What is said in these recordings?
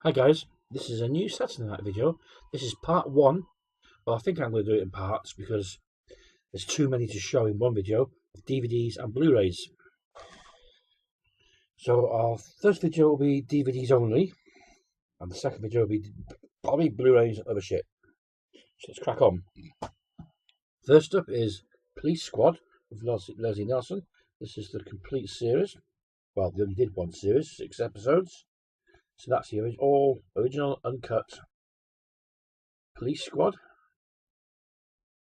Hi guys, this is a new Saturday night video. This is part one. Well, I think I'm going to do it in parts because there's too many to show in one video of DVDs and Blu-rays. So our first video will be DVDs only, and the second video will be probably Blu-rays and other shit. So let's crack on. First up is Police Squad with Leslie Nelson. This is the complete series. Well, they only did one series, 6 episodes. So that's the all original, uncut Police Squad.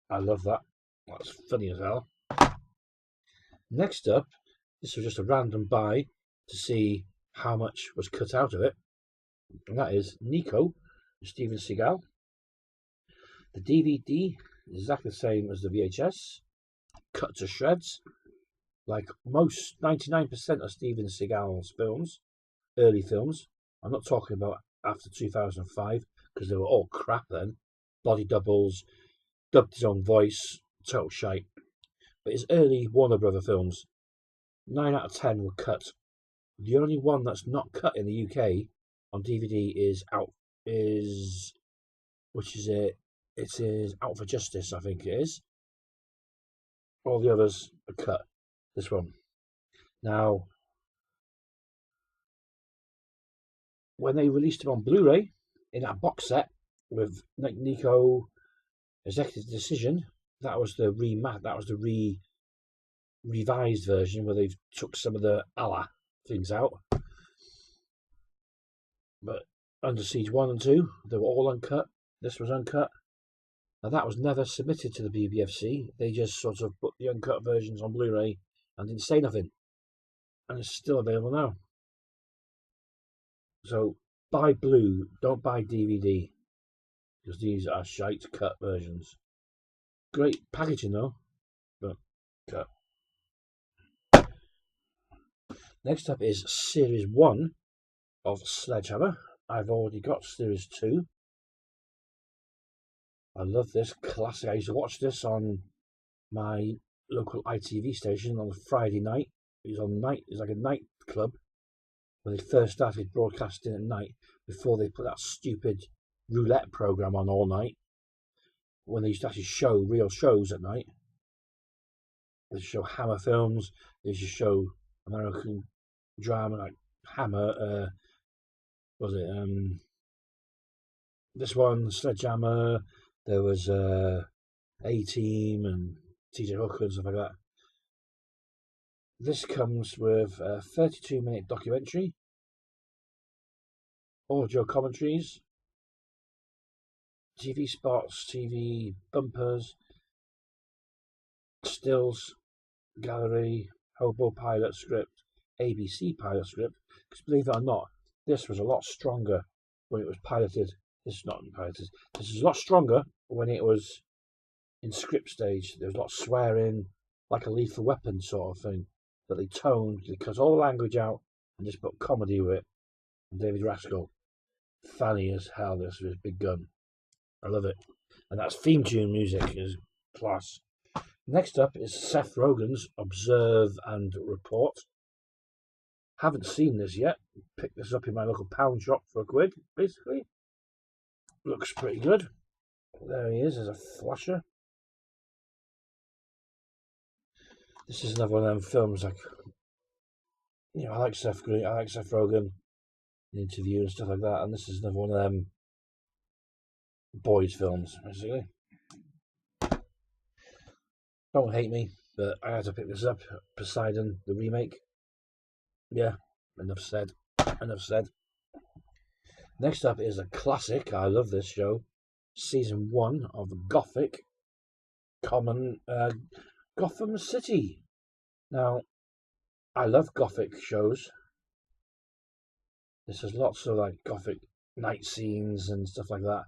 I love that. That's funny as hell. Next up, this was just a random buy to see how much was cut out of it. And that is Nico, Steven Seagal. The DVD is exactly the same as the VHS. Cut to shreds. Like most 99% of Steven Seagal's films, early films. I'm not talking about after 2005 because they were all crap then. Body doubles, dubbed his own voice, total shite. But his early Warner Brother films, 9 out of 10 were cut. The only one that's not cut in the UK on DVD is Out for Justice, I think it is. All the others are cut. This one. Now, when they released it on Blu-ray in that box set with Nico Executive Decision, that was the revised version where they've took some of the Allah things out. But Under Siege 1 and 2, they were all uncut. This was uncut. And that was never submitted to the BBFC. They just sort of put the uncut versions on Blu-ray and didn't say nothing. And it's still available now. So buy Blue, don't buy DVD. Because these are shite cut versions. Great packaging though, but cut. Next up is Series 1 of Sledgehammer. I've already got Series 2. I love this classic. I used to watch this on my local ITV station on a Friday night. It was like a night club when they first started broadcasting at night before they put that stupid roulette program on all night. When they used to actually show real shows at night. They used to show Hammer films. They used to show American drama like Hammer. This one, Sledgehammer. There was A-Team and TJ Hooker and stuff like that. This comes with a 32-minute documentary, audio commentaries, TV spots, TV bumpers, stills, gallery, Hobo pilot script, ABC pilot script. Because believe it or not, this was a lot stronger when it was piloted. This is not piloted. This is a lot stronger when it was in script stage. There was a lot of swearing, like a Lethal Weapon sort of thing. But they cut all the language out and just put comedy with it. And David Rascal, funny as hell. This was Big Gun. I love it. And that's theme tune music is class. Next up is Seth Rogen's Observe and Report. Haven't seen this yet. Picked this up in my local pound shop for £1, basically. Looks pretty good. There he is as a flasher. This is another one of them films like, I like Seth Rogen, the interview and stuff like that. And this is another one of them boys films, basically. Don't hate me, but I had to pick this up. Poseidon, the remake. Yeah, enough said. Next up is a classic. I love this show. Season 1 of Gotham City. Now, I love Gothic shows. This has lots of like Gothic night scenes and stuff like that.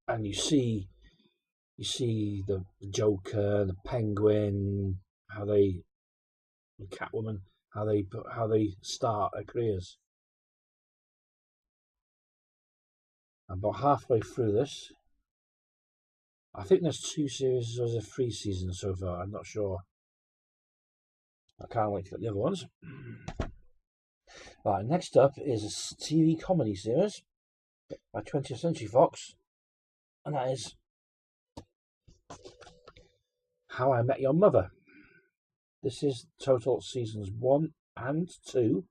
And you see the Joker, the Penguin, the Catwoman, how they start their careers. About halfway through this, I think there's 2 series or there's 3 seasons so far. I'm not sure. I can't wait to get the other ones. Right, next up is a TV comedy series by 20th Century Fox, and that is How I Met Your Mother. This is total seasons 1 and 2.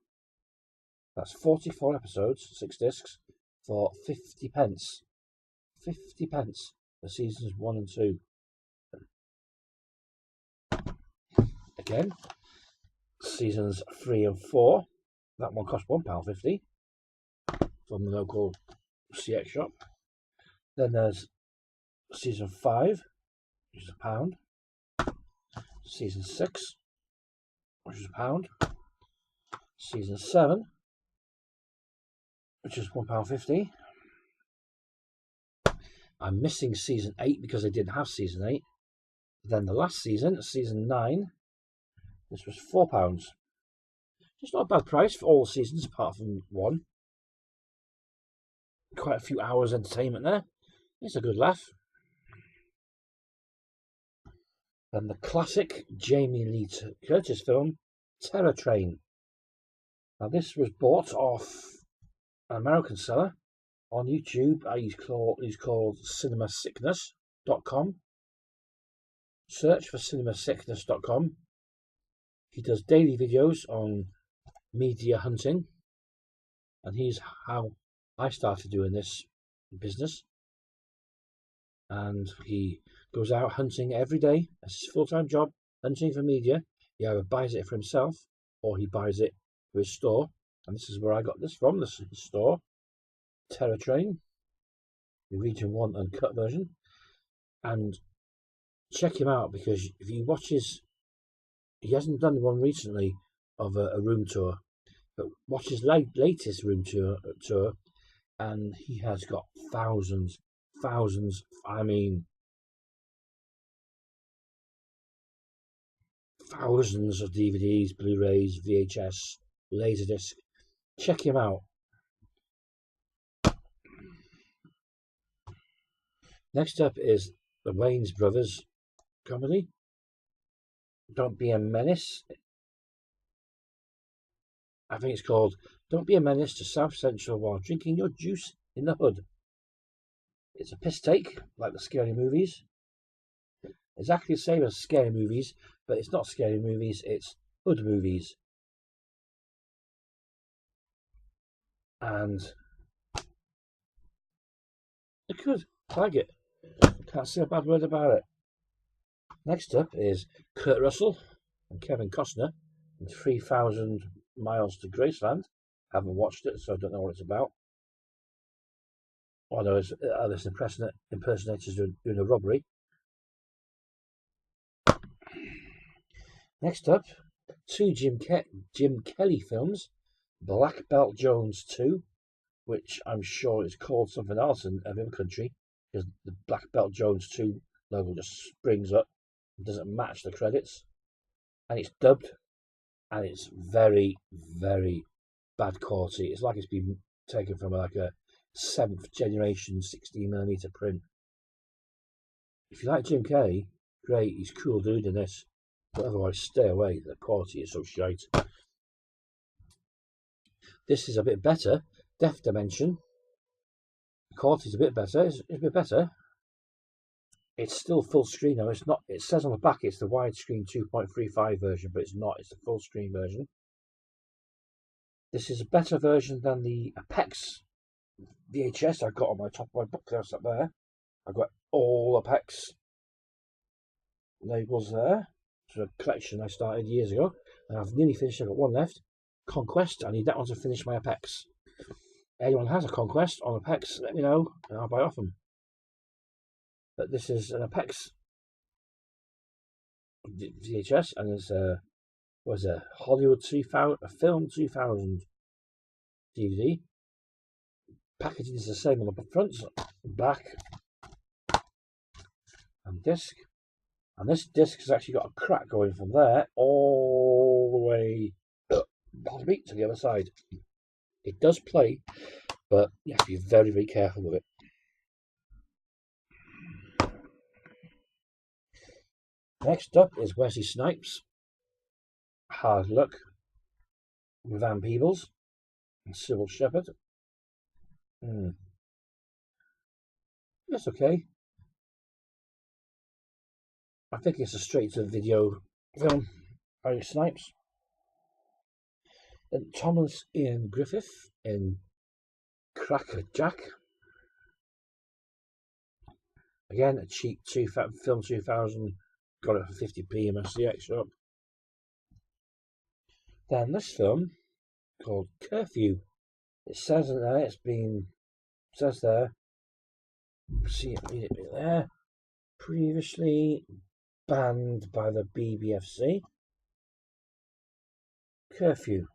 That's 44 episodes, 6 discs, for 50 pence. 50 pence for seasons 1 and 2. Again, seasons 3 and 4. That one cost £1.50 from the local CX shop. Then there's season 5, which is £1. Season 6, which is £1. Season 7, which is £1.50. I'm missing season 8 because I didn't have season 8. Then the last season, season 9, this was £4. It's not a bad price for all the seasons apart from one. Quite a few hours entertainment there. It's a good laugh. Then the classic Jamie Lee Curtis film, Terror Train. Now this was bought off an American seller on YouTube. He's called cinemasickness.com. Search for cinemasickness.com. He does daily videos on media hunting, and here's how I started doing this business. And he goes out hunting every day. That's his full-time job, hunting for media. He either buys it for himself or he buys it for his store. And this is where I got this from, the store. Terror Train, the Region 1 uncut version. And check him out, because if you watch he hasn't done one recently of a room tour, but watch his latest room tour, and he has got thousands, I mean, thousands of DVDs, Blu-rays, VHS, Laserdisc. Check him out. Next up is the Wayans Brothers comedy, Don't Be a Menace. I think it's called Don't Be a Menace to South Central While Drinking Your Juice in the Hood. It's a piss take, like the scary movies. Exactly the same as scary movies, but it's not scary movies, it's hood movies. And I could like it. Can't say a bad word about it. Next up is Kurt Russell and Kevin Costner in 3,000 Miles to Graceland. Haven't watched it, so I don't know what it's about. Oh no, it's this impersonators doing a robbery. Next up, 2 Jim Kelly films, Black Belt Jones 2, which I'm sure is called something else in every country, because the Black Belt Jones 2 logo just springs up and doesn't match the credits. And it's dubbed, and it's very, very bad quality. It's like it's been taken from like a 7th generation 16mm print. If you like Jim Kelly, great, he's a cool dude in this, but otherwise stay away, the quality is so shite. This is a bit better, Death Dimension. The quality's a bit better, it's a bit better. It's still full screen though, it's not, it says on the back it's the widescreen 2.35 version, but it's not, it's the full screen version. This is a better version than the Apex VHS I got on my top of my bookshelf up there. I've got all Apex labels there. It's a collection I started years ago, and I've nearly finished. I've got one left. Conquest. I need that one to finish my Apex. Anyone has a Conquest on Apex, let me know, and I'll buy off them. But this is an Apex VHS, and there's a Hollywood 2000, a Film 2000 DVD. Packaging is the same on the front, back, and disc. And this disc has actually got a crack going from there all the way to the other side. It does play, but you have to be very, very careful with it. Next up is Wesley Snipes, Hard Luck. with Ann Peebles and Sybil Shepherd. That's okay. I think it's a straight-to-video film. Harry Snipes. And Thomas Ian Griffith in Cracker Jack. Again, a cheap film 2000. Got it for 50p in my CX shop. Then this film called Curfew. It says in there, says there, see it there, previously banned by the BBFC. Curfew.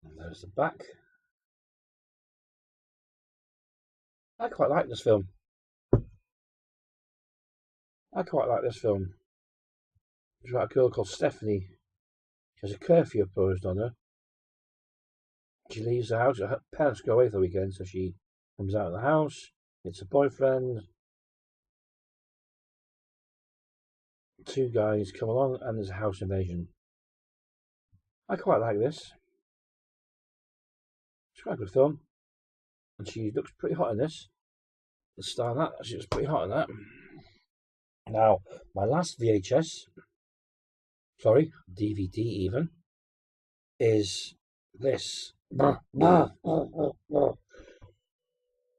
And there's the back. I quite like this film. It's about a girl called Stephanie. She has a curfew imposed on her. She leaves the house. Her parents go away for the weekend, so she comes out of the house. It's a boyfriend. Two guys come along, and there's a house invasion. I quite like this. It's quite a good film. And she looks pretty hot in this. The star in that, she was pretty hot in that. Now, my last DVD even, is this.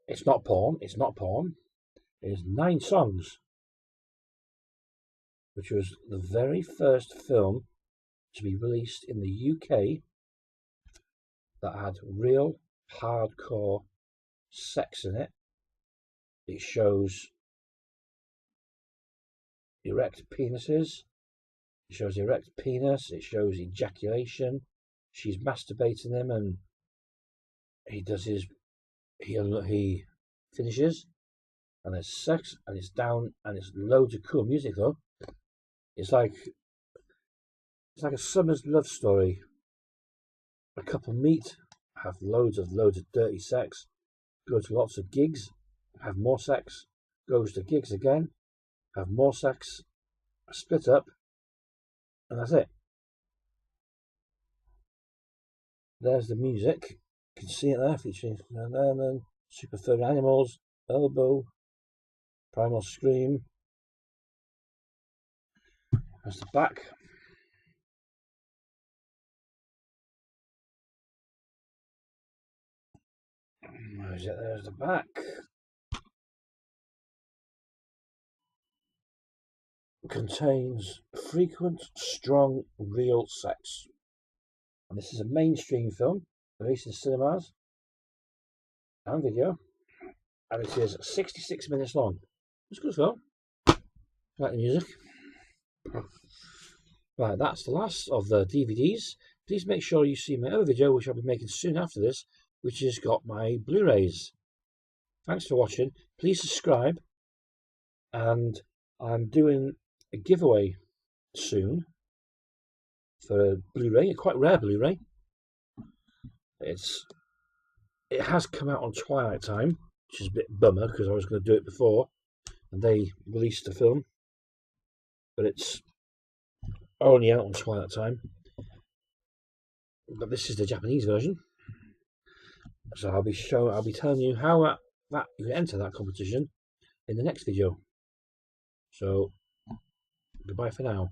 It's not porn. It is 9 Songs, which was the very first film to be released in the UK that had real hardcore sex in it. It shows erect penises. It shows erect penis. It shows ejaculation. She's masturbating him, and he does his. He finishes, and there's sex, and it's down, and it's loads of cool music though. It's like a summer's love story. A couple meet, have loads of dirty sex, go to lots of gigs, have more sex, goes to gigs again, have more sex, split up, and that's it. There's the music. You can see it there, featuring Super Furry Animals, Elbow, Primal Scream. There's the back. Where is it? There's the back. Contains frequent, strong, real sex. And this is a mainstream film, released in cinemas and video. And it is 66 minutes long. It's a good film. Like the music. Right, that's the last of the DVDs. Please make sure you see my other video, which I'll be making soon after this, which has got my Blu-rays. Thanks for watching. Please subscribe. And I'm doing a giveaway soon for a Blu-ray, a quite rare Blu-ray. It has come out on Twilight Time, which is a bit bummer because I was going to do it before, and they released the film, but it's only out on Twilight Time. But this is the Japanese version, so I'll be telling you how that you can enter that competition in the next video. So goodbye for now.